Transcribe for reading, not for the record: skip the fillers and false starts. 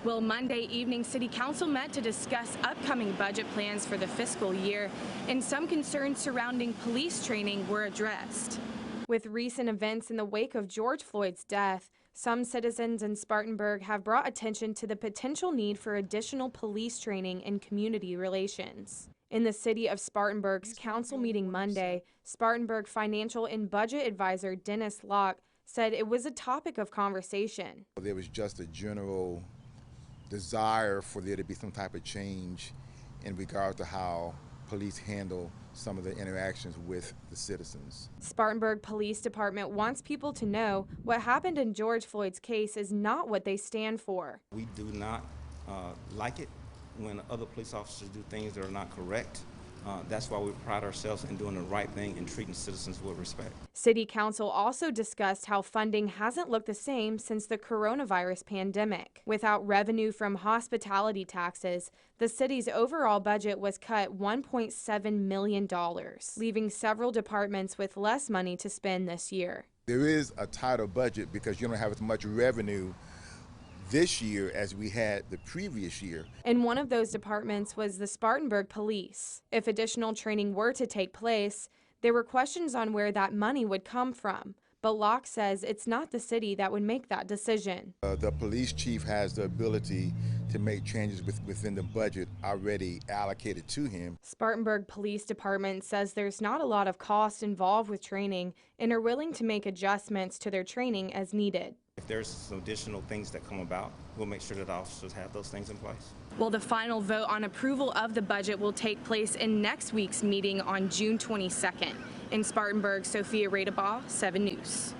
Well, Monday evening, City Council met to discuss upcoming budget plans for the fiscal year, and some concerns surrounding police training were addressed. With recent events in the wake of George Floyd's death, some citizens in Spartanburg have brought attention to the potential need for additional police training in community relations. In the city of Spartanburg's council meeting Monday, Spartanburg financial and budget advisor Dennis LOCKE said it was a topic of conversation. There was just a general desire for there to be some type of change in regard to how police handle some of the interactions with the citizens. Spartanburg Police Department wants people to know what happened in George Floyd's case is not what they stand for. We do not like it when other police officers do things that are not correct. That's why we pride ourselves in doing the right thing and treating citizens with respect. City Council also discussed how funding hasn't looked the same since the coronavirus pandemic. Without revenue from hospitality taxes, the city's overall budget was cut $1.7 million, leaving several departments with less money to spend this year. There is a tighter budget because you don't have as much revenue this year as we had the previous year. And one of those departments was the Spartanburg Police. If additional training were to take place, there were questions on where that money would come from. But LOCKE says it's not the city that would make that decision. The police chief has the ability to make changes within the budget already allocated to him. Spartanburg Police Department says there's not a lot of cost involved with training and are willing to make adjustments to their training as needed. If there's some additional things that come about, we'll make sure that officers have those things in place. Well, the final vote on approval of the budget will take place in next week's meeting on June 22nd. In Spartanburg, Sophia Radebaugh, 7 News.